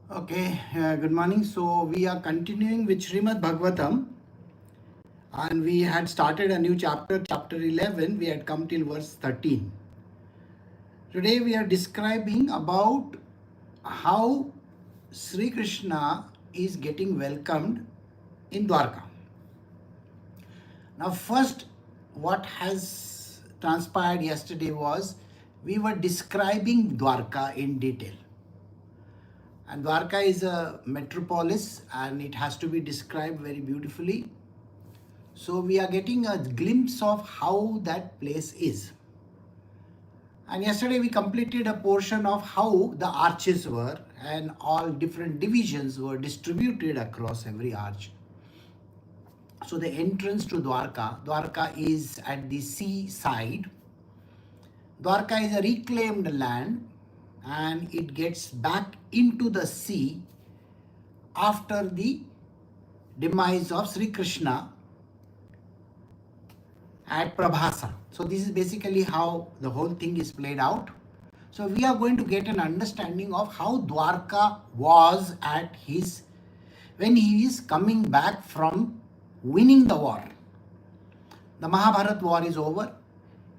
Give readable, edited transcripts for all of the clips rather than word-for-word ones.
Okay, good morning. So we are continuing with Srimad Bhagavatam, and we had started a new chapter, chapter 11. We had come till verse 13. Today we are describing about how Sri Krishna is getting welcomed in Dwarka. Now, first, what has transpired yesterday was we were describing Dwarka in detail. And Dwarka is a metropolis and it has to be described very beautifully. So we are getting a glimpse of how that place is. And yesterday we completed a portion of how the arches were and all different divisions were distributed across every arch. So the entrance to Dwarka is at the sea side. Dwarka is a reclaimed land and it gets back into the sea after the demise of Sri Krishna at Prabhasa. So this is basically how the whole thing is played out. So we are going to get an understanding of how Dwarka was at his, when he is coming back from winning the war. The Mahabharat war is over.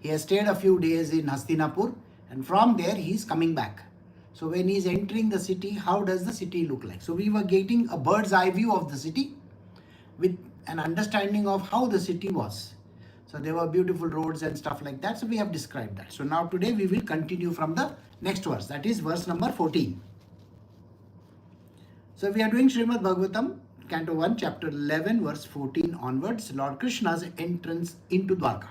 He has stayed a few days in Hastinapur and from there he is coming back. So when he is entering the city, how does the city look like? So we were getting a bird's eye view of the city with an understanding of how the city was. So there were beautiful roads and stuff like that. So we have described that. So now today we will continue from the next verse. That is verse number 14. So we are doing Srimad Bhagavatam Canto 1, chapter 11, verse 14 onwards. Lord Krishna's entrance into Dwarka.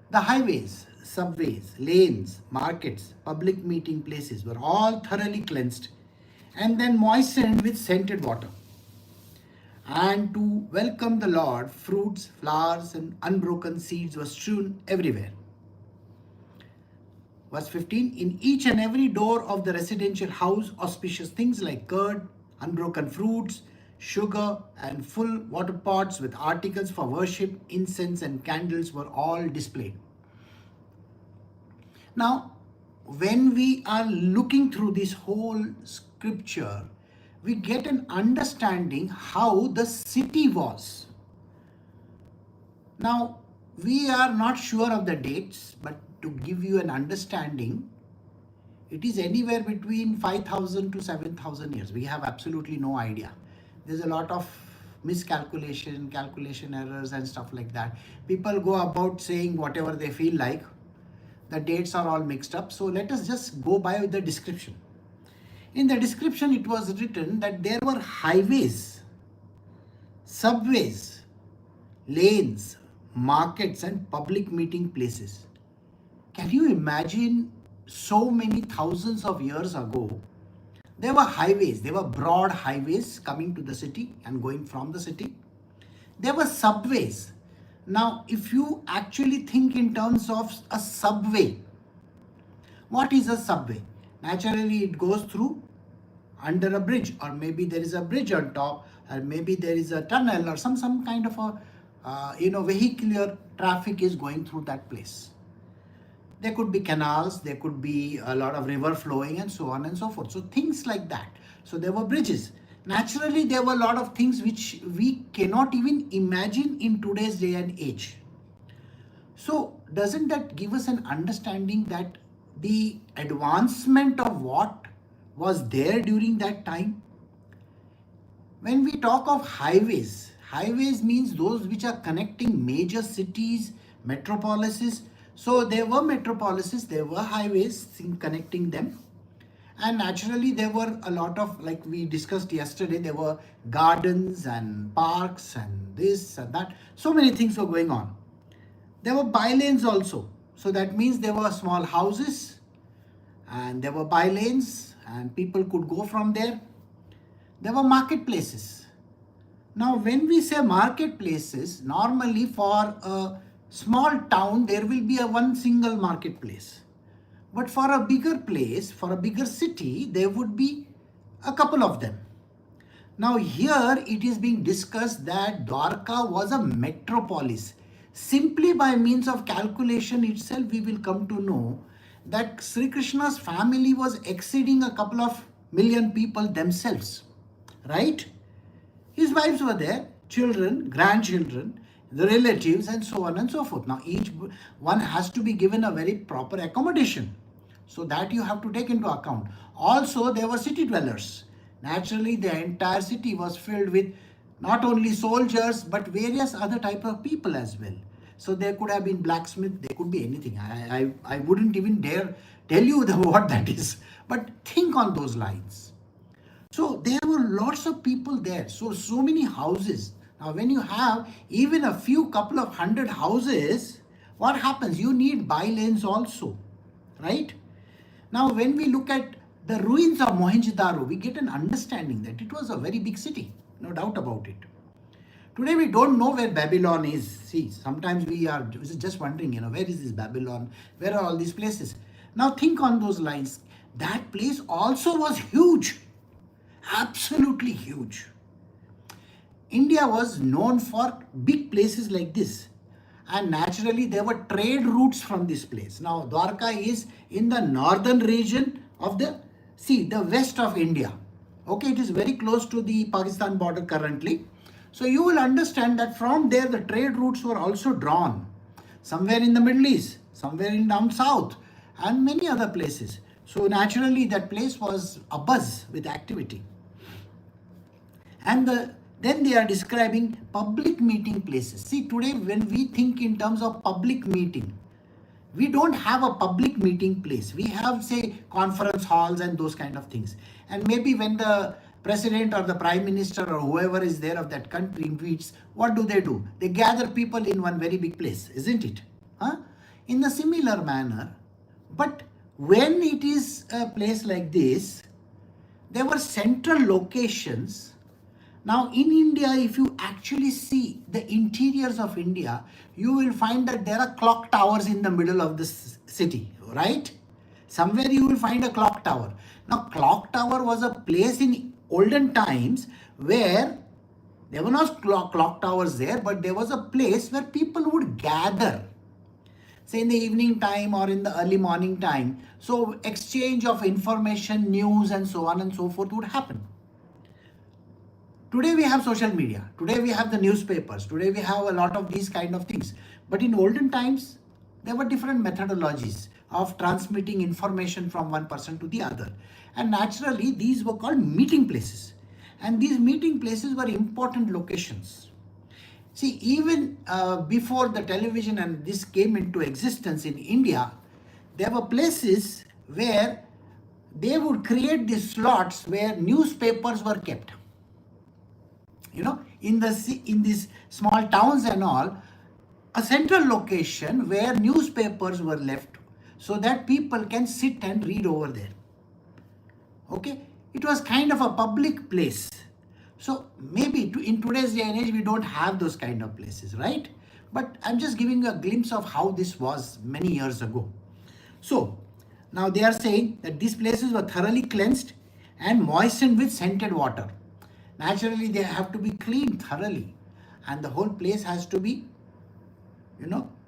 The highways, subways, lanes, markets, public meeting places were all thoroughly cleansed and then moistened with scented water. And to welcome the Lord, fruits, flowers, and unbroken seeds were strewn everywhere. Verse 15, in each and every door of the residential house, auspicious things like curd, unbroken fruits, sugar, and full water pots with articles for worship, incense, and candles were all displayed. Now, when we are looking through this whole scripture, we get an understanding how the city was. Now, we are not sure of the dates, but to give you an understanding, it is anywhere between 5,000 to 7,000 years. We have absolutely no idea. There's a lot of miscalculation, calculation errors and stuff like that. People go about saying whatever they feel like. The dates are all mixed up. So let us just go by the description. In the description, it was written that there were highways, subways, lanes, markets, and public meeting places. Can you imagine so many thousands of years ago? There were highways, there were broad highways coming to the city and going from the city. There were subways. Now, if you actually think in terms of a subway, what is a subway? Naturally, it goes through under a bridge, or maybe there is a bridge on top, or maybe there is a tunnel or some kind of a vehicular traffic is going through that place. There could be canals, there could be a lot of river flowing and so on and so forth. So things like that. So there were bridges. Naturally, there were a lot of things which we cannot even imagine in today's day and age. So doesn't that give us an understanding that the advancement of what was there during that time? When we talk of highways, highways means those which are connecting major cities, metropolises. So there were metropolises, there were highways connecting them. And naturally there were a lot of, like we discussed yesterday, there were gardens and parks and this and that. So many things were going on. There were bylanes also. So that means there were small houses and there were bylanes and people could go from there. There were marketplaces. Now when we say marketplaces, normally for a small town, there will be one single marketplace. But for a bigger place, for a bigger city, there would be a couple of them. Now here it is being discussed that Dwarka was a metropolis. Simply by means of calculation itself, we will come to know that Sri Krishna's family was exceeding a couple of million people themselves, right? His wives were there, children, grandchildren, the relatives, and so on and so forth. Now, each one has to be given a very proper accommodation. So that you have to take into account. Also, there were city dwellers. Naturally, the entire city was filled with not only soldiers, but various other type of people as well. So there could have been blacksmith, there could be anything. I wouldn't even dare tell you what that is. But think on those lines. So there were lots of people there. So many houses. Now when you have even a few couple of hundred houses, what happens? You need by-lanes also, right? Now when we look at the ruins of Mohenjo-daro, we get an understanding that it was a very big city, no doubt about it. Today we don't know where Babylon is. See, sometimes we are just wondering, where is this Babylon? Where are all these places? Now think on those lines. That place also was huge. Absolutely huge. India was known for big places like this. And naturally, there were trade routes from this place. Now, Dwarka is in the northern region of the west of India. Okay, it is very close to the Pakistan border currently. So you will understand that from there, the trade routes were also drawn. Somewhere in the Middle East, somewhere in down south, and many other places. So naturally, that place was abuzz with activity. And then they are describing public meeting places. See, today when we think in terms of public meeting, we don't have a public meeting place. We have, say, conference halls and those kind of things. And maybe when the president or the prime minister or whoever is there of that country meets, what do? They gather people in one very big place, isn't it? In a similar manner, but when it is a place like this, there were central locations. Now in India, if you actually see the interiors of India, you will find that there are clock towers in the middle of the city, right? Somewhere you will find a clock tower. Now clock tower was a place in olden times where there were not clock towers there, but there was a place where people would gather, say in the evening time or in the early morning time. So exchange of information, news and so on and so forth would happen. Today we have social media. Today we have the newspapers. Today we have a lot of these kind of things. But in olden times, there were different methodologies of transmitting information from one person to the other. And naturally, these were called meeting places. And these meeting places were important locations. See, even before the television and this came into existence in India, there were places where they would create these slots where newspapers were kept. In these small towns and all, a central location where newspapers were left so that people can sit and read over there. Okay, it was kind of a public place. So maybe in today's day and age, we don't have those kind of places, right? But I'm just giving you a glimpse of how this was many years ago. So now they are saying that these places were thoroughly cleansed and moistened with scented water. Naturally, they have to be cleaned thoroughly, and the whole place has to be,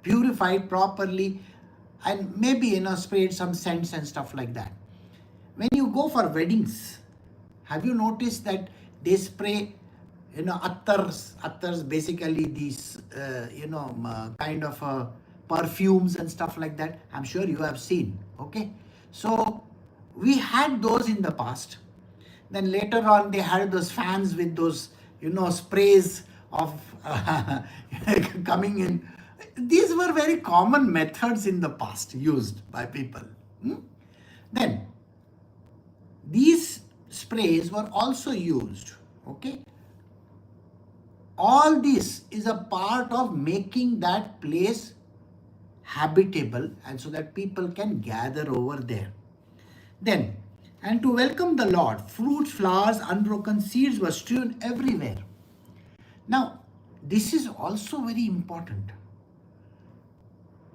purified properly, and maybe, sprayed some scents and stuff like that. When you go for weddings, have you noticed that they spray, attars, basically these, kind of perfumes and stuff like that? I'm sure you have seen, okay? So we had those in the past. Then later on, they had those fans with those, sprays of coming in. These were very common methods in the past used by people. Then, these sprays were also used, okay? All this is a part of making that place habitable and so that people can gather over there. Then, and to welcome the Lord, fruits, flowers, unbroken seeds were strewn everywhere. Now, this is also very important.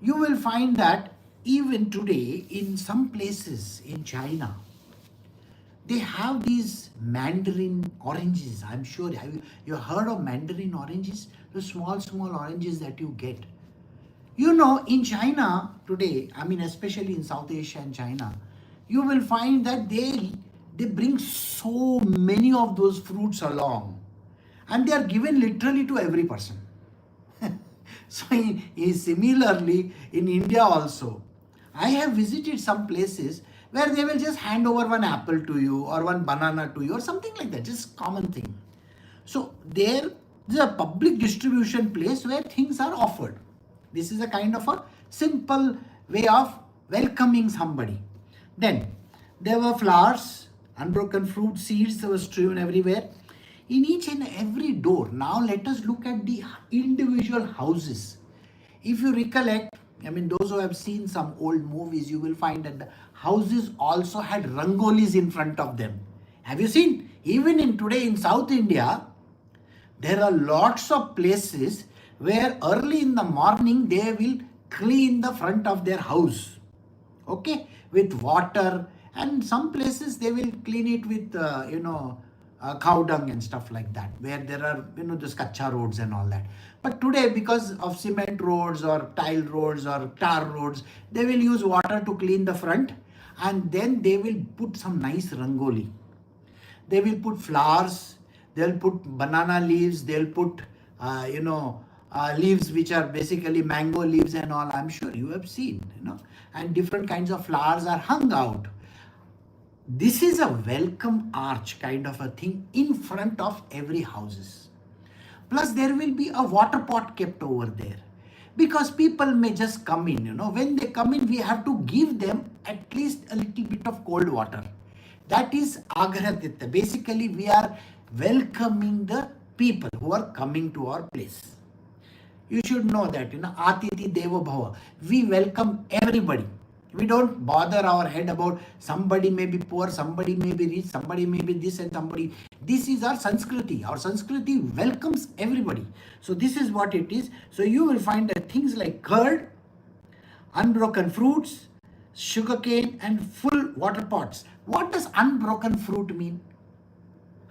You will find that even today in some places in China, they have these mandarin oranges. I'm sure you heard of mandarin oranges? The small oranges that you get. In China today, especially in South Asia and China, you will find that they they bring so many of those fruits along, and they are given literally to every person. So similarly in India also, I have visited some places where they will just hand over one apple to you or one banana to you or something like that, just common thing. So there is a public distribution place where things are offered. This is a kind of a simple way of welcoming somebody. Then there were flowers, unbroken fruit, seeds that were strewn everywhere in each and every door. Now let us look at the individual houses. If you recollect, I mean, those who have seen some old movies, you will find that the houses also had rangolis in front of them. Have you seen? Even in today in South India, there are lots of places where early in the morning they will clean the front of their house, okay, with water, and some places they will clean it with cow dung and stuff like that, where there are those kacha roads and all that. But today, because of cement roads or tile roads or tar roads, they will use water to clean the front, and then they will put some nice rangoli. They will put flowers, they'll put banana leaves, they'll put leaves which are basically mango leaves and all. I'm sure you have seen, and different kinds of flowers are hung out. This is a welcome arch kind of a thing in front of every houses. Plus there will be a water pot kept over there, because people may just come in. When they come in, we have to give them at least a little bit of cold water. That is Agrahatitya. Basically, we are welcoming the people who are coming to our place. You should know that, Atiti Devo Bhava. We welcome everybody. We don't bother our head about somebody may be poor, somebody may be rich, somebody may be this and somebody. This is our Sanskriti. Our Sanskriti welcomes everybody. So this is what it is. So you will find that things like curd, unbroken fruits, sugarcane, and full water pots. What does unbroken fruit mean?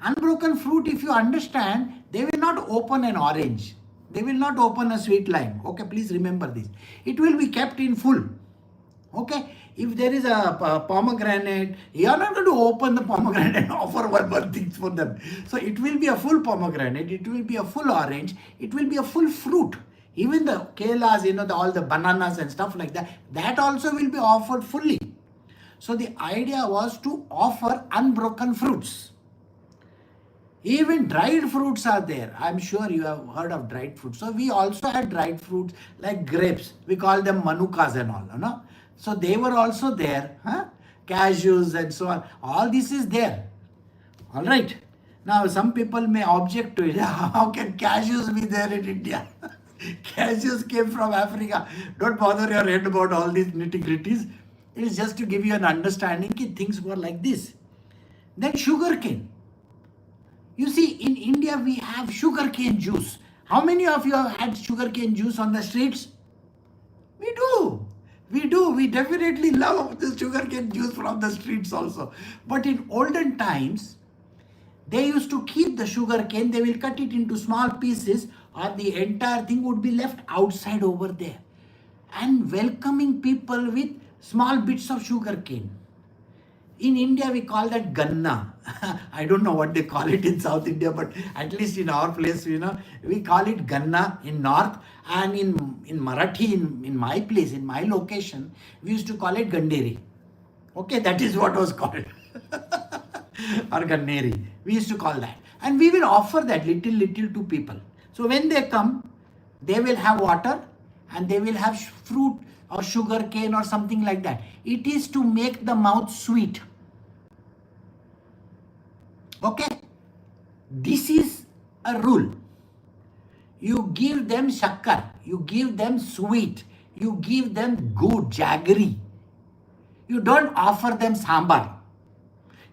Unbroken fruit, if you understand, they will not open an orange. They will not open a sweet lime. Okay, please remember this. It will be kept in full. Okay, if there is a pomegranate, you are not going to open the pomegranate and offer one thing for them. So it will be a full pomegranate, it will be a full orange, it will be a full fruit. Even the kelas, all the bananas and stuff like that, that also will be offered fully. So the idea was to offer unbroken fruits. Even dried fruits are there. I'm sure you have heard of dried fruits. So we also had dried fruits like grapes. We call them manukas and all, So they were also there. Cashews and so on. All this is there. All right. Now some people may object to it. How can cashews be there in India? Cashews came from Africa. Don't bother your head about all these nitty-gritties. It is just to give you an understanding that things were like this. Then sugarcane. You see, in India we have sugarcane juice. How many of you have had sugarcane juice on the streets? We do. We definitely love the sugarcane juice from the streets also. But in olden times, they used to keep the sugarcane, they will cut it into small pieces, or the entire thing would be left outside over there. And welcoming people with small bits of sugarcane. In India, we call that ganna. I don't know what they call it in South India, but at least in our place, we call it ganna in North. And in Marathi, in my place, in my location, we used to call it ganderi. Okay, that is what was called. Or ganneri. We used to call that. And we will offer that little to people. So when they come, they will have water and they will have fruit or sugar cane or something like that. It is to make the mouth sweet. Okay, this is a rule. You give them shakkar, you give them sweet, you give them good, jaggery. You don't offer them sambar.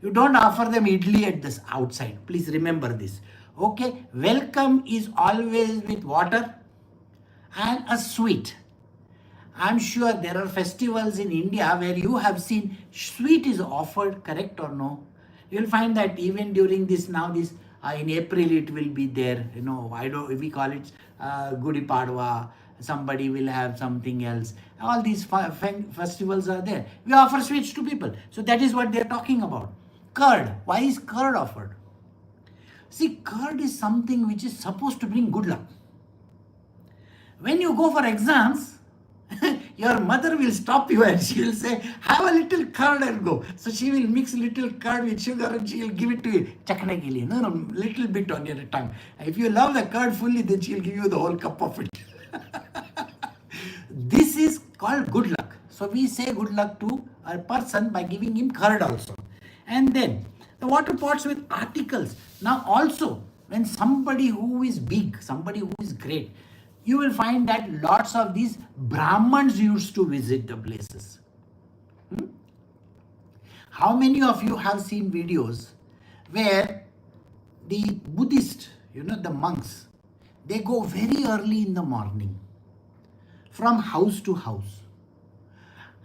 You don't offer them idli at this outside. Please remember this. Okay, welcome is always with water and a sweet. I'm sure there are festivals in India where you have seen sweet is offered, correct or no? You'll find that even during this in April it will be there. We call it Gudi Padwa. Somebody will have something else. All these festivals are there. We offer sweets to people. So that is what they're talking about. Curd. Why is curd offered? See, curd is something which is supposed to bring good luck. When you go for exams, your mother will stop you and she will say, have a little curd and go. So she will mix little curd with sugar and she will give it to you. Chakne ke liye. No, little bit on your tongue. If you love the curd fully, then she will give you the whole cup of it. This is called good luck. So we say good luck to a person by giving him curd also. And then the water pots with articles. Now also, when somebody who is big, somebody who is great, you will find that lots of these Brahmins used to visit the places. How many of you have seen videos where the Buddhist, the monks, they go very early in the morning from house to house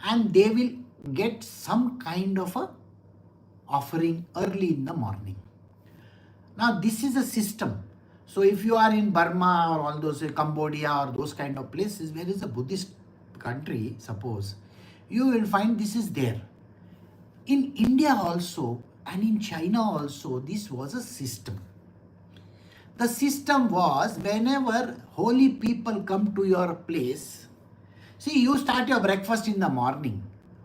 and they will get some kind of a offering early in the morning. Now this is a system. So if you are in Burma or all those Cambodia or those kind of places where is a Buddhist country, suppose, you will find this is there. In India also and in China also, this was a system. The system was whenever holy people come to your place, see, you start your breakfast in the morning.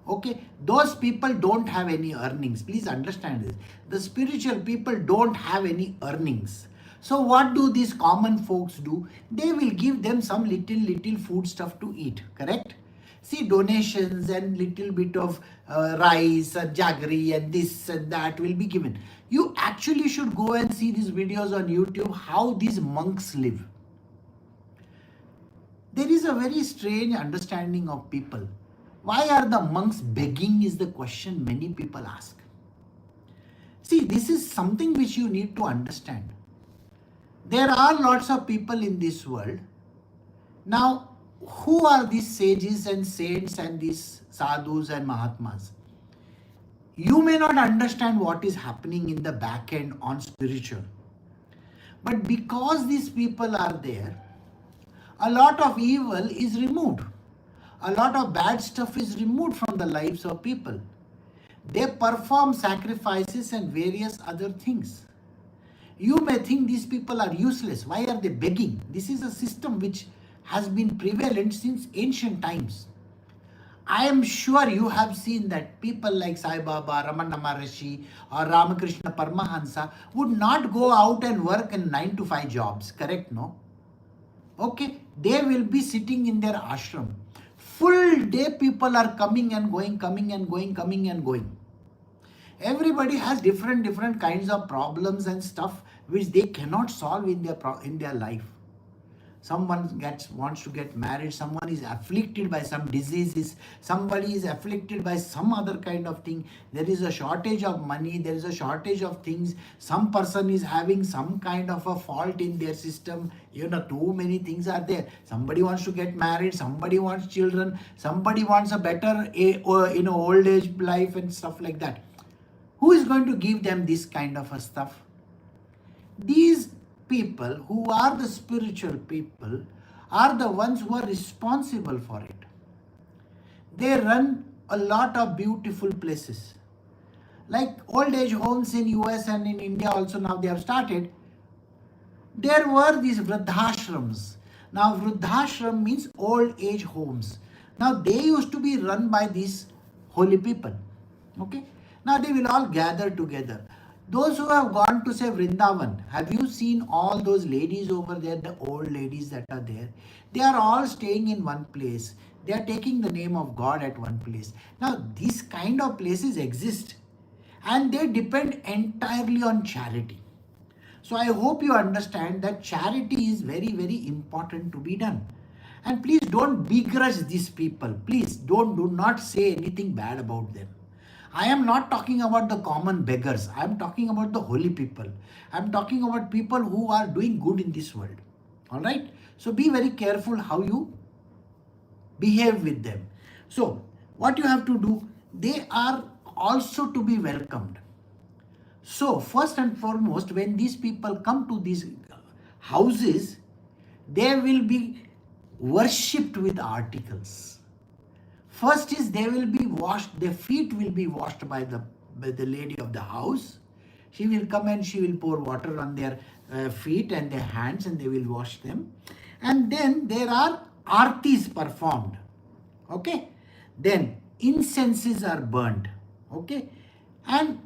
Okay, those people don't have any earnings. Please understand this. The spiritual people don't have any earnings. So what do these common folks do? They will give them some little food stuff to eat, correct? See, donations and little bit of rice and jaggery and this and that will be given. You actually should go and see these videos on YouTube, how these monks live. There is a very strange understanding of people. Why are the monks begging is the question many people ask. See, this is something which you need to understand. There are lots of people in this world. Now, who are these sages and saints and these sadhus and mahatmas? You may not understand what is happening in the back end on spiritual. But because these people are there, a lot of evil is removed. A lot of bad stuff is removed from the lives of people. They perform sacrifices and various other things. You may think these people are useless. Why are they begging? This is a system which has been prevalent since ancient times. I am sure you have seen that people like Sai Baba, Ramana Maharishi or Ramakrishna Paramahansa would not go out and work in 9 to 5 jobs. Correct, no? Okay, they will be sitting in their ashram. Full day people are coming and going, coming and going, coming and going. Everybody has different kinds of problems and stuff which they cannot solve in their life. Someone wants to get married, someone is afflicted by some diseases, somebody is afflicted by some other kind of thing. There is a shortage of money, there is a shortage of things. Some person is having some kind of a fault in their system. Too many things are there. Somebody wants to get married, somebody wants children, somebody wants a better old age life and stuff like that. Who is going to give them this kind of a stuff? These people who are the spiritual people are the ones who are responsible for it. They run a lot of beautiful places. Like old age homes in US and in India also now they have started. There were these vruddhashrams. Now vruddhashram means old age homes. Now they used to be run by these holy people. Okay. Now they will all gather together. Those who have gone to say Vrindavan, have you seen all those ladies over there, the old ladies that are there? They are all staying in one place. They are taking the name of God at one place. Now these kind of places exist and they depend entirely on charity. So I hope you understand that charity is very, very important to be done. And please don't begrudge these people. Please do not say anything bad about them. I am not talking about the common beggars. I am talking about the holy people. I am talking about people who are doing good in this world. Alright? So be very careful how you behave with them. So what you have to do, they are also to be welcomed. So first and foremost, when these people come to these houses, they will be worshipped with articles. First is they will be washed, their feet will be washed by the the lady of the house. She will come and she will pour water on their feet and their hands, and they will wash them. And then there are artis performed. Okay. Then incenses are burned. Okay. And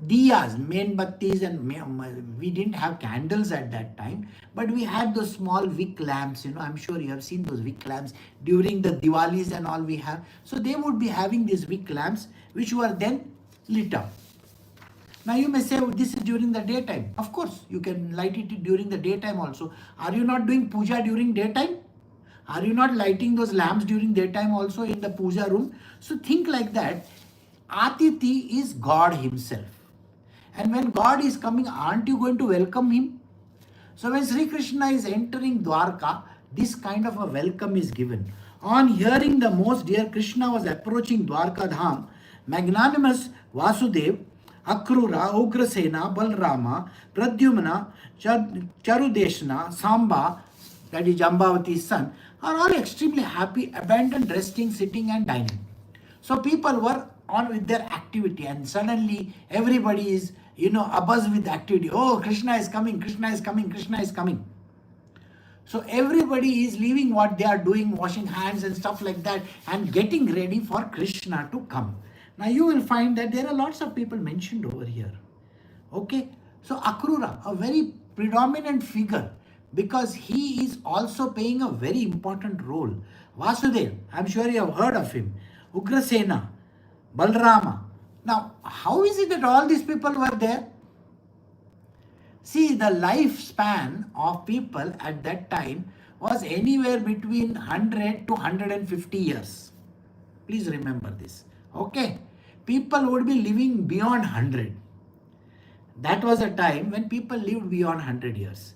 diyas, menbattis, and we didn't have candles at that time, but we had those small wick lamps. I'm sure you have seen those wick lamps during the Diwalis and all we have. So they would be having these wick lamps which were then lit up. Now you may say, oh, this is during the daytime. Of course, you can light it during the daytime also. Are you not doing puja during daytime? Are you not lighting those lamps during daytime also in the puja room? So think like that. Atiti is God himself. And when God is coming, aren't you going to welcome him? So when Shri Krishna is entering Dwarka, this kind of a welcome is given. On hearing the most dear Krishna was approaching Dwarka Dham, magnanimous Vasudev, Akrura, Ugrasena, Balrama, Pradyumna, Charudeshna, Samba, that is Jambavati's son, are all extremely happy, abandoned resting, sitting and dining. So people were on with their activity, and suddenly everybody is, abuzz with activity. Oh, Krishna is coming, Krishna is coming, Krishna is coming. So everybody is leaving what they are doing, washing hands and stuff like that, and getting ready for Krishna to come. Now you will find that there are lots of people mentioned over here. Okay. So Akrura, a very predominant figure, because he is also playing a very important role. Vasudev, I'm sure you have heard of him. Ugrasena, Balrama. Now, how is it that all these people were there? See, the lifespan of people at that time was anywhere between 100 to 150 years. Please remember this. Okay. People would be living beyond 100. That was a time when people lived beyond 100 years.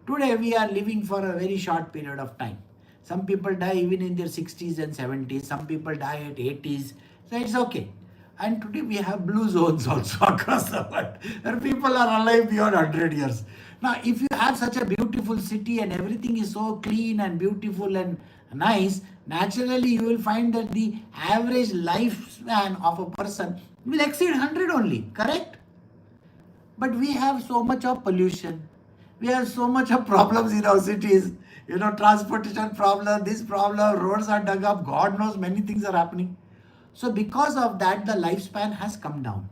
Today we are living for a very short period of time. Some people die even in their 60s and 70s. Some people die at 80s. So it's okay. And today we have blue zones also across the world where people are alive beyond 100 years. Now, if you have such a beautiful city and everything is so clean and beautiful and nice, naturally you will find that the average lifespan of a person will exceed 100 only, correct? But we have so much of pollution. We have so much of problems in our cities. Transportation problem, this problem, roads are dug up, God knows many things are happening. So because of that, the lifespan has come down.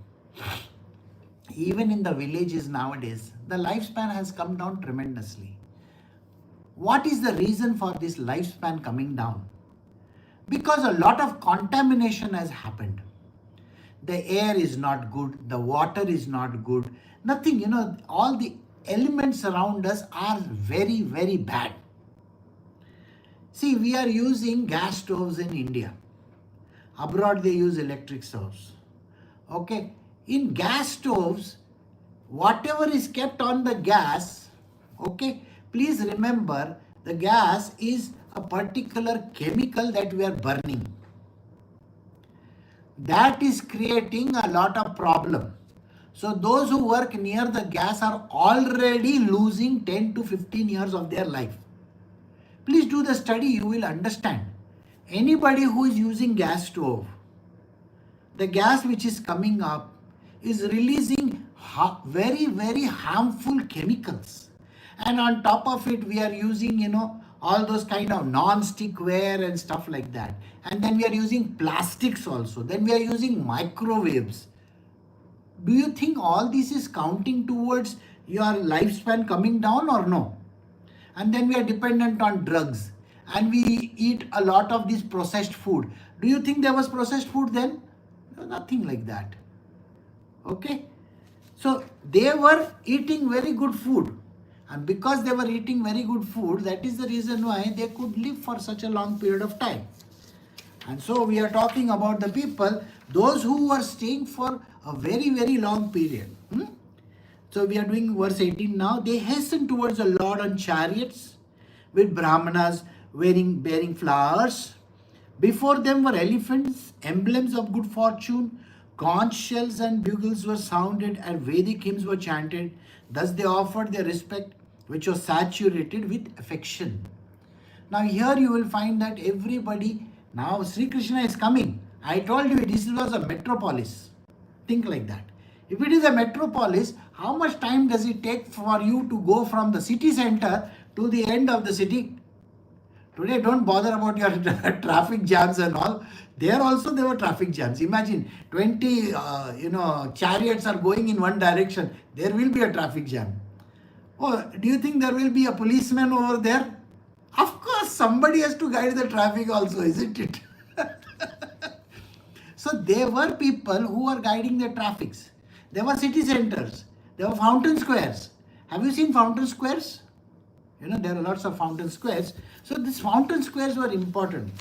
Even in the villages nowadays, the lifespan has come down tremendously. What is the reason for this lifespan coming down? Because a lot of contamination has happened. The air is not good, the water is not good, nothing, all the elements around us are very, very bad. See, we are using gas stoves in India. Abroad they use electric stoves. Okay. In gas stoves, whatever is kept on the gas, okay, please remember the gas is a particular chemical that we are burning. That is creating a lot of problem. So those who work near the gas are already losing 10 to 15 years of their life. Please do the study, you will understand. Anybody who is using gas stove, the gas which is coming up is releasing very, very harmful chemicals. And on top of it, we are using, all those kind of non-stick ware and stuff like that. And then we are using plastics also. Then we are using microwaves. Do you think all this is counting towards your lifespan coming down or no? And then we are dependent on drugs. And we eat a lot of this processed food. Do you think there was processed food then? No, nothing like that. Okay. So they were eating very good food. And because they were eating very good food, that is the reason why they could live for such a long period of time. And so we are talking about the people, those who were staying for a very, very long period. So we are doing verse 18 now. They hastened towards the Lord on chariots with Brahmanas bearing flowers. Before them were elephants, emblems of good fortune. Conch shells and bugles were sounded and Vedic hymns were chanted. Thus they offered their respect, which was saturated with affection. Now here you will find that everybody, now Sri Krishna is coming. I told you this was a metropolis. Think like that. If it is a metropolis, how much time does it take for you to go from the city center to the end of the city? Today, don't bother about your traffic jams and all. There also there were traffic jams. Imagine 20, chariots are going in one direction. There will be a traffic jam. Oh, do you think there will be a policeman over there? Of course, somebody has to guide the traffic also, isn't it? So there were people who were guiding the traffics. There were city centers. There were fountain squares. Have you seen fountain squares? There are lots of fountain squares. So these fountain squares were important.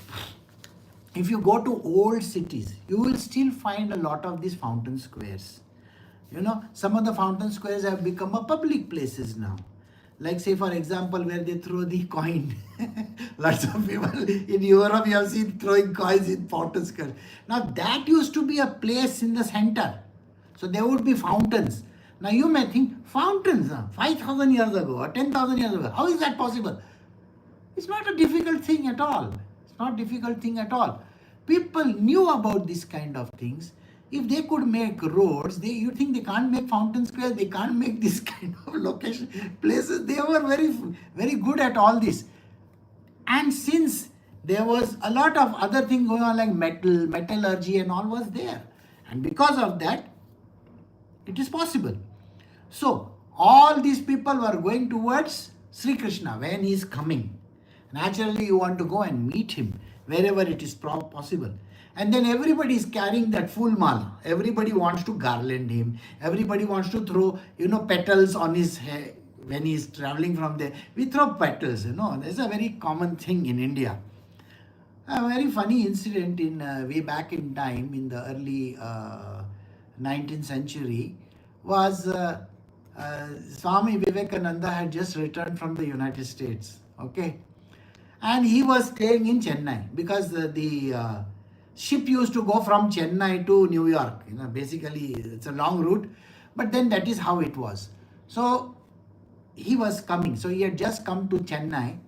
If you go to old cities, you will still find a lot of these fountain squares. Some of the fountain squares have become a public places now. Like say for example, where they throw the coin. Lots of people in Europe you have seen throwing coins in fountain squares. Now that used to be a place in the center. So there would be fountains. Now you may think, fountains, 5,000 years ago or 10,000 years ago, how is that possible? It's not a difficult thing at all. It's not a difficult thing at all. People knew about these kind of things. If they could make roads, you think they can't make fountain squares, they can't make this kind of location, places. They were very, very good at all this. And since there was a lot of other things going on like metallurgy and all was there. And because of that, it is possible. So, all these people were going towards Shri Krishna when he is coming. Naturally, you want to go and meet him wherever it is possible. And then everybody is carrying that full mala. Everybody wants to garland him. Everybody wants to throw, petals on his hair when he is traveling from there. We throw petals, There's a very common thing in India. A very funny incident in way back in time in the early 19th century was Swami Vivekananda had just returned from the United States. Okay. And he was staying in Chennai because the ship used to go from Chennai to New York. Basically it's a long route, but then that is how it was. So he was coming. So he had just come to Chennai,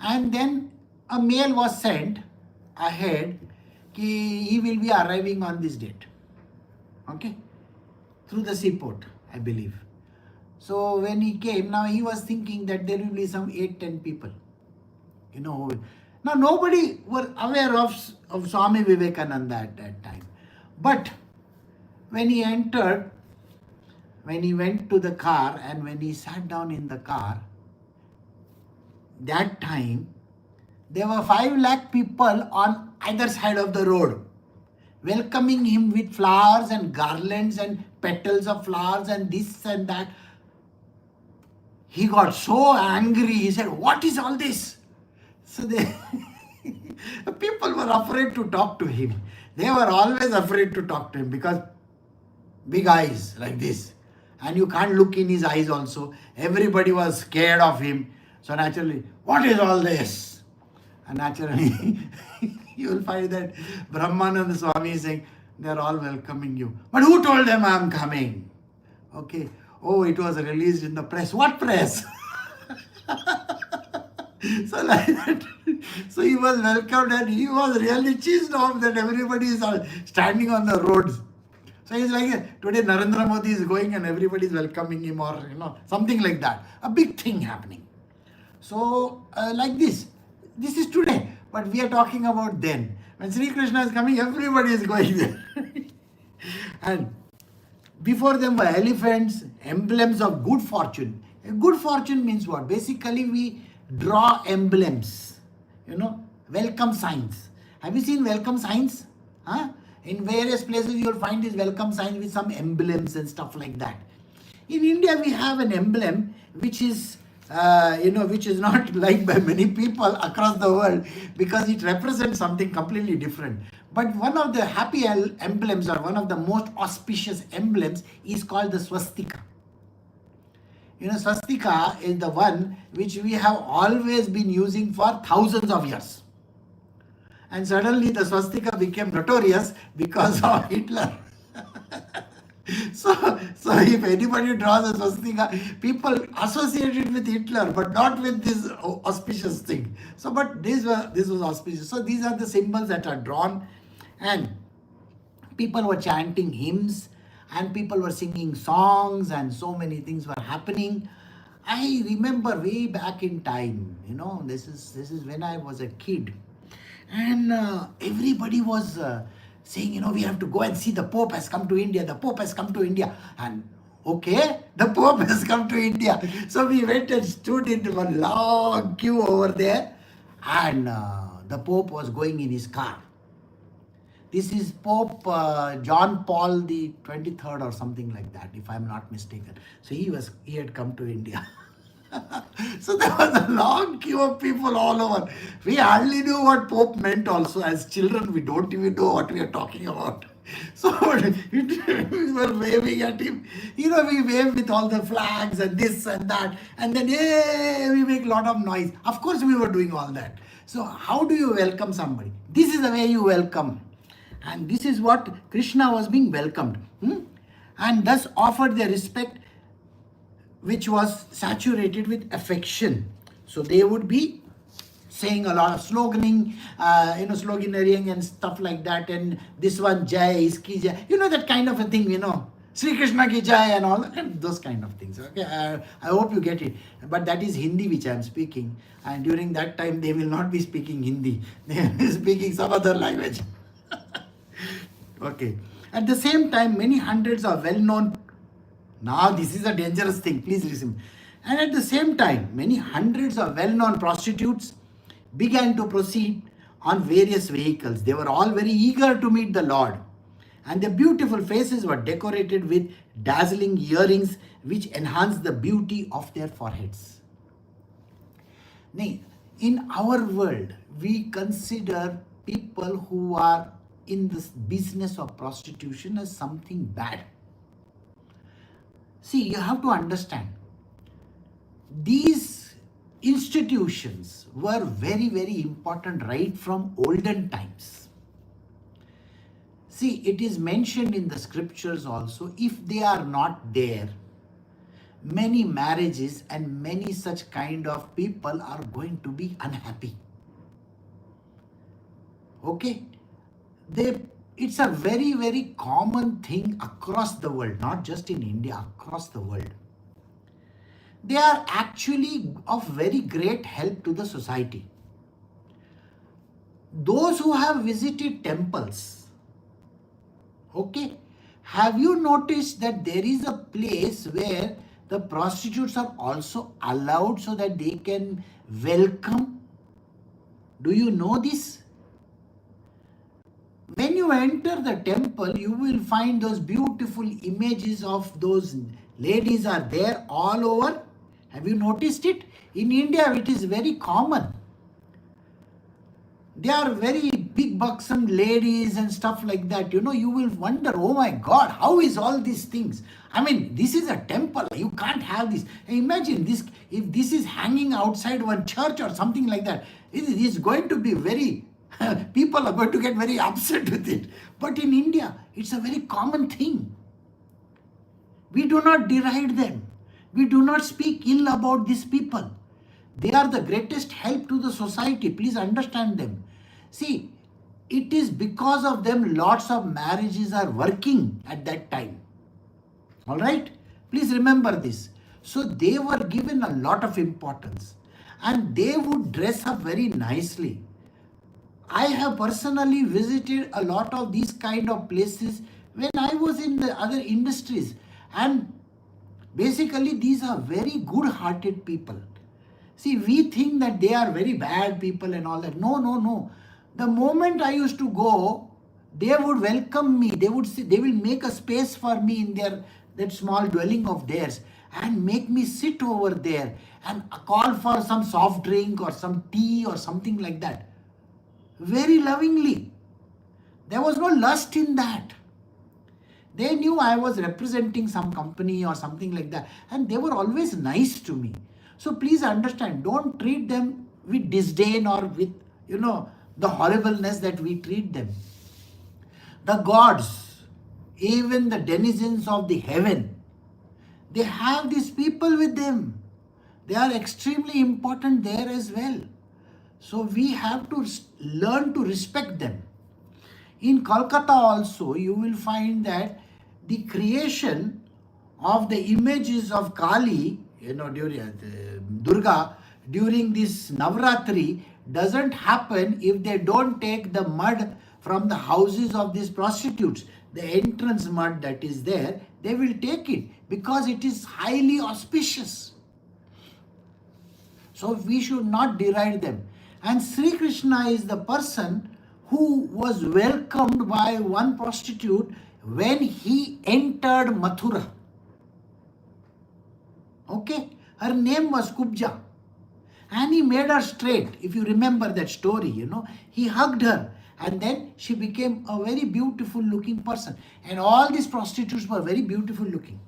and then a mail was sent ahead कि he will be arriving on this date. Okay, through the seaport, I believe. So when he came, now he was thinking that there will be some 8-10 people. Now nobody were aware of Swami Vivekananda at that time. But when he entered, when he went to the car and when he sat down in the car, that time there were 5 lakh people on either side of the road, welcoming him with flowers and garlands and petals of flowers and this and that. He got so angry, he said, "What is all this?" So the people were afraid to talk to him. They were always afraid to talk to him because big eyes like this. And you can't look in his eyes also. Everybody was scared of him. So naturally, what is all this? And naturally, you will find that Brahmananda Swami is saying, they are all welcoming you. But who told them I am coming? Okay. Oh, it was released in the press. What press? So like that. So he was welcomed and he was really cheesed off that everybody is standing on the roads. So he's like, today Narendra Modi is going and everybody is welcoming him or, something like that. A big thing happening. So like this. This is today. But we are talking about then. When Shri Krishna is coming, everybody is going there. And before them were elephants, emblems of good fortune. Good fortune means what? Basically, we draw emblems, welcome signs. Have you seen welcome signs? In various places, you will find these welcome signs with some emblems and stuff like that. In India, we have an emblem which is, which is not liked by many people across the world because it represents something completely different. But one of the happy emblems or one of the most auspicious emblems is called the swastika. Swastika is the one which we have always been using for thousands of years. And suddenly the swastika became notorious because of Hitler. So if anybody draws a swastika, people associate it with Hitler, but not with this auspicious thing. So, but this was auspicious. So these are the symbols that are drawn. And People were chanting hymns and people were singing songs and so many things were happening. I remember way back in time, this is when I was a kid, and everybody was saying, we have to go and see the Pope has come to India. The Pope has come to India, and okay, the Pope has come to India. So we went and stood in one long queue over there, and the Pope was going in his car. This is Pope John Paul the 23rd or something like that, if I'm not mistaken. So he had come to India. So there was a long queue of people all over. We hardly knew what Pope meant also. As children, we don't even know what we are talking about. So we were waving at him. We wave with all the flags and this and that. And then, yay, we make a lot of noise. Of course, we were doing all that. So how do you welcome somebody? This is the way you welcome. And this is what Krishna was being welcomed. And thus offered their respect, which was saturated with affection. So they would be saying a lot of sloganeering and stuff like that. And this one, Jai, Iski Jai, that kind of a thing, Shri Krishna ki Jai and all that, and those kind of things. Okay, I hope you get it. But that is Hindi which I am speaking. And during that time, they will not be speaking Hindi. They will be speaking some other language. Okay. At the same time, many hundreds of well-known. Now, this is a dangerous thing. Please listen. And at the same time, many hundreds of well-known prostitutes began to proceed on various vehicles. They were all very eager to meet the Lord. And their beautiful faces were decorated with dazzling earrings which enhanced the beauty of their foreheads. Now, in our world, we consider people who are in this business of prostitution as something bad. See, you have to understand, these institutions were very, very important right from olden times. See, it is mentioned in the scriptures also, if they are not there, many marriages and many such kind of people are going to be unhappy. Okay? It's a very, very common thing across the world, not just in India, across the world. They are actually of very great help to the society. Those who have visited temples, okay, have you noticed that there is a place where the prostitutes are also allowed so that they can welcome? Do you know this? When you enter the temple, you will find those beautiful images of those ladies are there all over. Have you noticed it? In India, it is very common. They are very big buxom ladies and stuff like that. You will wonder, oh my God, how is all these things? I mean, this is a temple. You can't have this. Imagine this, if this is hanging outside one church or something like that, it is going to be very... people are going to get very upset with it. But in India, it's a very common thing. We do not deride them. We do not speak ill about these people. They are the greatest help to the society. Please understand them. See, it is because of them lots of marriages are working at that time. All right? Please remember this. So they were given a lot of importance. And they would dress up very nicely. I have personally visited a lot of these kind of places when I was in the other industries. And basically, these are very good-hearted people. See, we think that they are very bad people and all that. No. The moment I used to go, they would welcome me. They will make a space for me in that small dwelling of theirs and make me sit over there and call for some soft drink or some tea or something like that. Very lovingly. There was no lust in that. They knew I was representing some company or something like that. And they were always nice to me. So please understand, don't treat them with disdain or with, the horribleness that we treat them. The gods, even the denizens of the heaven, they have these people with them. They are extremely important there as well. So we have to learn to respect them. In Kolkata also, you will find that the creation of the images of Kali, during Durga, during this Navratri, doesn't happen if they don't take the mud from the houses of these prostitutes. The entrance mud that is there, they will take it because it is highly auspicious. So we should not deride them. And Sri Krishna is the person who was welcomed by one prostitute when he entered Mathura. Okay, her name was Kubja. And he made her straight. If you remember that story, he hugged her. And then she became a very beautiful looking person. And all these prostitutes were very beautiful looking.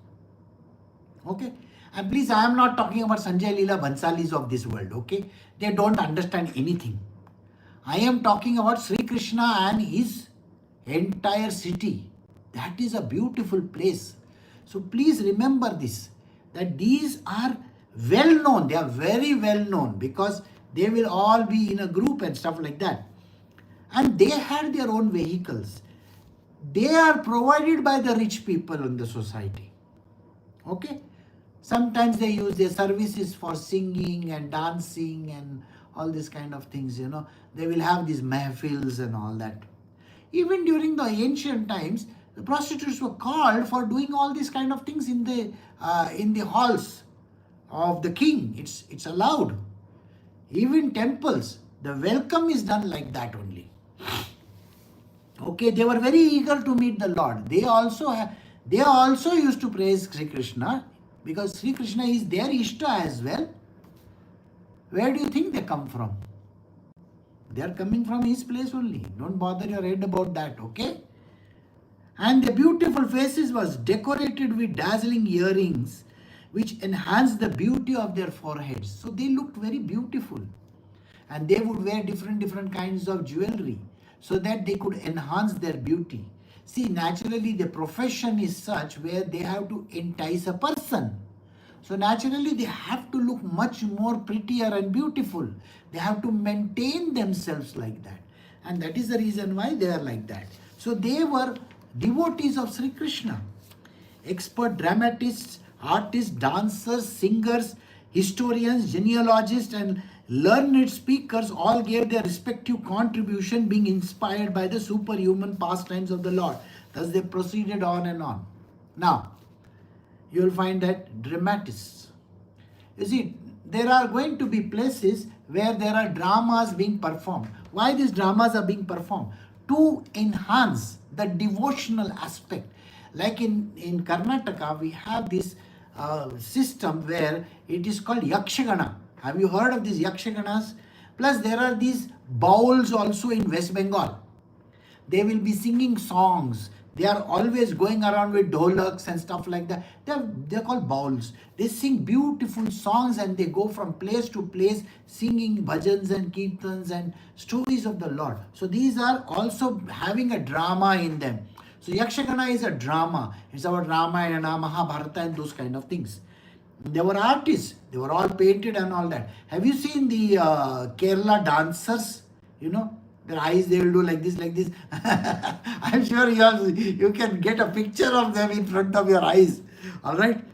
Okay. And please, I am not talking about Sanjay Leela Bhansalis of this world. Okay. They don't understand anything. I am talking about Sri Krishna and his entire city. That is a beautiful place. So please remember this, that these are well known. They are very well known because they will all be in a group and stuff like that. And they had their own vehicles. They are provided by the rich people in the society. Okay. Sometimes they use their services for singing and dancing and all these kind of things, They will have these mahfils and all that. Even during the ancient times, the prostitutes were called for doing all these kind of things in the halls of the king. It's allowed. Even temples, the welcome is done like that only. Okay, they were very eager to meet the Lord. They also used to praise Sri Krishna because Sri Krishna is their Ishta as well. Where do you think they come from? They are coming from his place only. Don't bother your head about that, okay? And the beautiful faces was decorated with dazzling earrings which enhanced the beauty of their foreheads. So they looked very beautiful. And they would wear different kinds of jewelry so that they could enhance their beauty. See, naturally the profession is such where they have to entice a person. So naturally they have to look much more prettier and beautiful. They have to maintain themselves like that. And that is the reason why they are like that. So they were devotees of Sri Krishna. Expert dramatists, artists, dancers, singers, historians, genealogists and learned speakers all gave their respective contribution, being inspired by the superhuman pastimes of the Lord. Thus they proceeded on and on. Now, you will find that dramatists. You see, there are going to be places where there are dramas being performed. Why these dramas are being performed? To enhance the devotional aspect. Like in Karnataka, we have this system where it is called Yakshagana. Have you heard of these Yakshaganas? Plus there are these bowls also in West Bengal. They will be singing songs. They are always going around with dholaks and stuff like that. They're called bowls. They sing beautiful songs and they go from place to place singing bhajans and kirtans and stories of the Lord. So these are also having a drama in them. So Yakshagana is a drama. It's about Ramayana, Mahabharata and those kind of things. They were artists. They were all painted and all that. Have you seen the Kerala dancers? Their eyes, they will do like this, like this. I'm sure you can get a picture of them in front of your eyes. All right.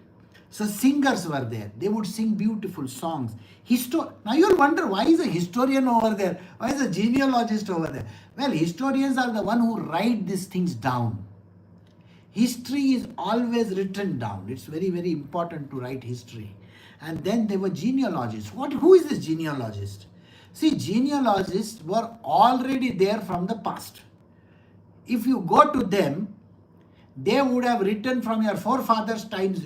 So singers were there. They would sing beautiful songs. Now you'll wonder, why is a historian over there? Why is a genealogist over there? Well, historians are the one who write these things down. History is always written down. It's very, very important to write history. And then there were genealogists. Who is this genealogist? See, genealogists were already there from the past. If you go to them, they would have written from your forefathers' times,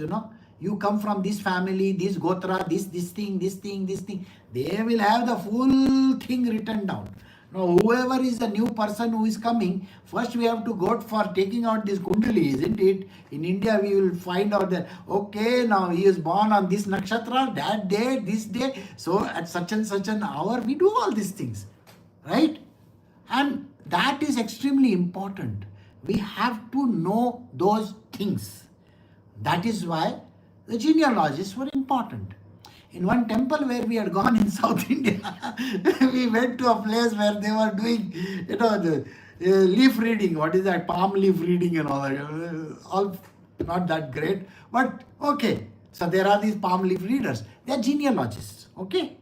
You come from this family, this gotra, this thing, this thing, this thing. They will have the full thing written down. Now, whoever is the new person who is coming, first we have to go for taking out this kundali, isn't it? In India, we will find out that, okay, now he is born on this nakshatra, that day, this day. So at such and such an hour, we do all these things, right? And that is extremely important. We have to know those things. That is why the genealogists were important. In one temple where we had gone in South India, we went to a place where they were doing, leaf reading. What is that? Palm leaf reading and all that. All not that great, but okay. So there are these palm leaf readers. They are genealogists. Okay.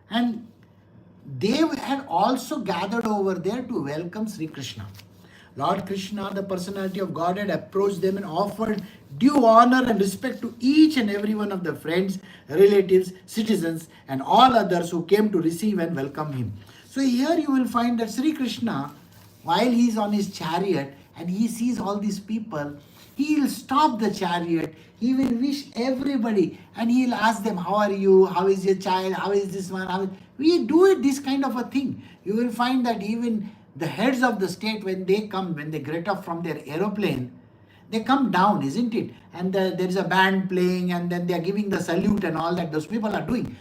And they had also gathered over there to welcome Sri Krishna. Lord Krishna, the personality of Godhead, approached them and offered due honor and respect to each and every one of the friends, relatives, citizens, and all others who came to receive and welcome him. So here you will find that Sri Krishna, while he is on his chariot and he sees all these people, he will stop the chariot, he will wish everybody, and he will ask them, how are you, how is your child, how is this one, we do it, this kind of a thing. You will find that even the heads of the state, when they come, when they get off from their aeroplane, they come down, isn't it? And there is a band playing, and then they are giving the salute and all that those people are doing.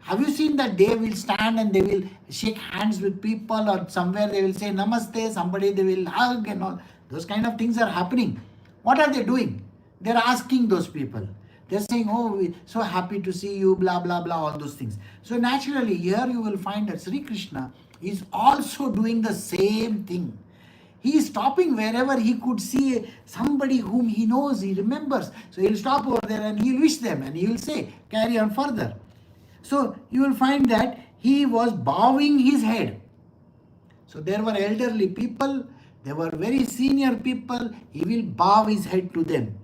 Have you seen that they will stand and they will shake hands with people, or somewhere they will say namaste, somebody they will hug and all. Those kind of things are happening. What are they doing? They're asking those people. They're saying, oh, we're so happy to see you, blah, blah, blah, all those things. So naturally, here you will find that Sri Krishna is also doing the same thing. He is stopping wherever he could see somebody whom he knows, he remembers. So he'll stop over there and he'll wish them and he will say, carry on further. So you will find that he was bowing his head. So there were elderly people, there were very senior people, he will bow his head to them.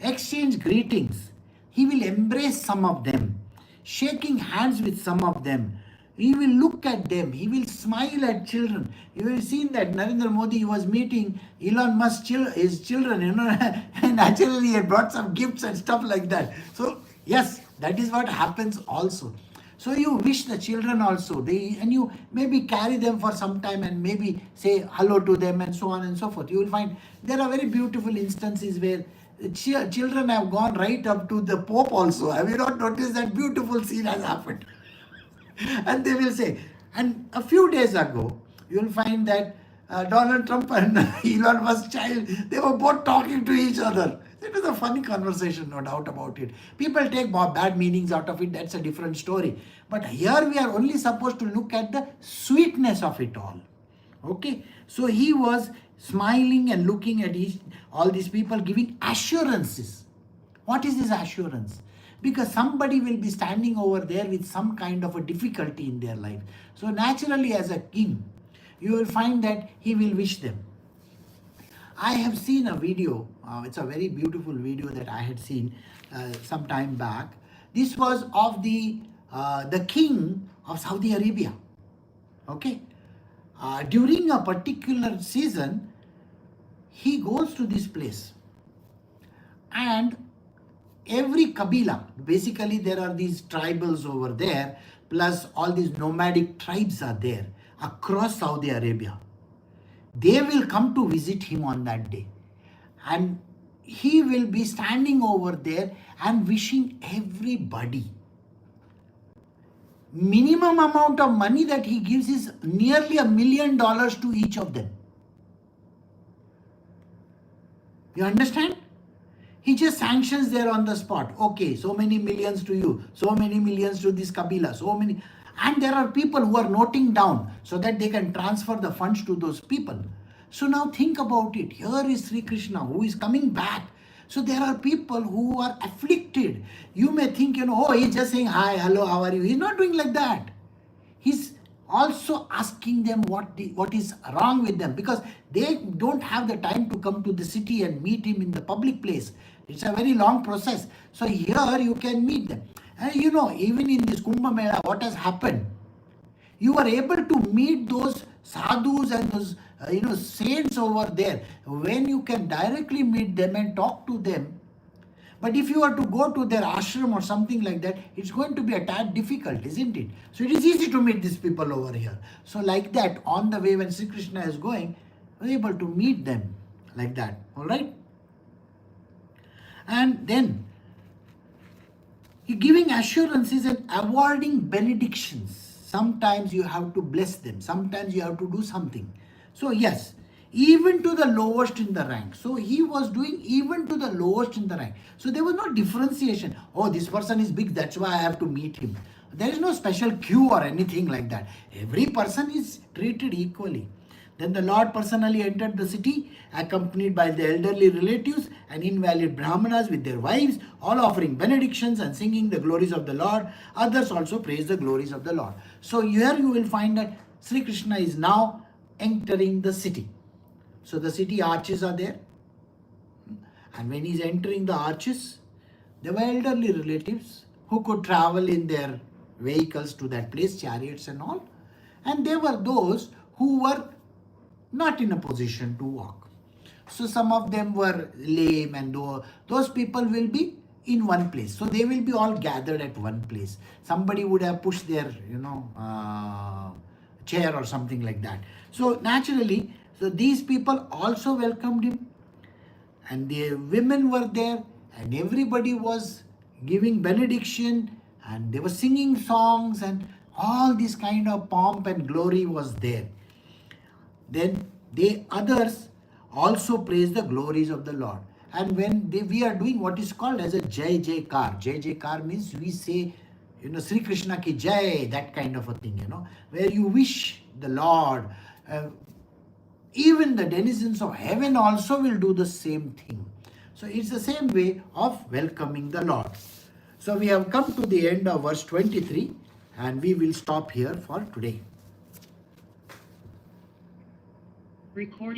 Exchange greetings. He will embrace some of them, shaking hands with some of them. He will look at them. He will smile at children. You will see that Narendra Modi was meeting Elon Musk, his children, and naturally he had brought some gifts and stuff like that. So yes, that is what happens also. So you wish the children also, and you maybe carry them for some time and maybe say hello to them and so on and so forth. You will find there are very beautiful instances where children have gone right up to the Pope also. Have you not noticed that beautiful scene has happened? And they will say, and a few days ago, you will find that Donald Trump and Elon Musk's child, they were both talking to each other. It was a funny conversation, no doubt about it. People take bad meanings out of it, that's a different story. But here we are only supposed to look at the sweetness of it all. Okay, so he was smiling and looking at all these people, giving assurances. What is this assurance? Because somebody will be standing over there with some kind of a difficulty in their life. So naturally, as a king, you will find that he will wish them. I have seen a video, it's a very beautiful video that I had seen some time back. This was of the king of Saudi Arabia. Okay. During a particular season, he goes to this place. And every Kabila, basically there are these tribals over there, plus all these nomadic tribes are there across Saudi Arabia. They will come to visit him on that day. And he will be standing over there and wishing everybody. Minimum amount of money that he gives is nearly $1 million to each of them. You understand? He just sanctions there on the spot. Okay, so many millions to you, so many millions to this Kabila, so many. And there are people who are noting down so that they can transfer the funds to those people. So now think about it. Here is Sri Krishna who is coming back. So there are people who are afflicted. You may think, oh, he's just saying, hi, hello, how are you? He's not doing like that. He's also asking them what is wrong with them, because they don't have the time to come to the city and meet him in the public place. It's a very long process. So here you can meet them. And even in this Kumbh Mela, what has happened? You are able to meet those sadhus and those saints over there when you can directly meet them and talk to them. But if you are to go to their ashram or something like that, it's going to be a tad difficult, isn't it? So it is easy to meet these people over here. So like that, on the way when Sri Krishna is going, we're able to meet them like that. All right? And then, giving assurances and awarding benedictions. Sometimes you have to bless them. Sometimes you have to do something. So yes, even to the lowest in the rank. So he was doing even to the lowest in the rank. So there was no differentiation. Oh, this person is big, that's why I have to meet him. There is no special queue or anything like that. Every person is treated equally. Then the Lord personally entered the city, accompanied by the elderly relatives and invalid Brahmanas with their wives, all offering benedictions and singing the glories of the Lord. Others also praise the glories of the Lord. So here you will find that Sri Krishna is now entering the city. So the city arches are there. And when he's entering the arches, there were elderly relatives who could travel in their vehicles to that place, chariots and all. And there were those who were not in a position to walk. So some of them were lame, and those people will be in one place. So they will be all gathered at one place. Somebody would have pushed their, chair or something like that. So naturally, so these people also welcomed him, and the women were there, and everybody was giving benediction, and they were singing songs, and all this kind of pomp and glory was there. Then they others also praise the glories of the Lord. And when we are doing what is called as a Jai Jaikar. Jai Jaikar means we say, Sri Krishna ki Jai, that kind of a thing, where you wish the Lord. Even the denizens of heaven also will do the same thing. So it's the same way of welcoming the Lord. So we have come to the end of verse 23, and we will stop here for today. Recording.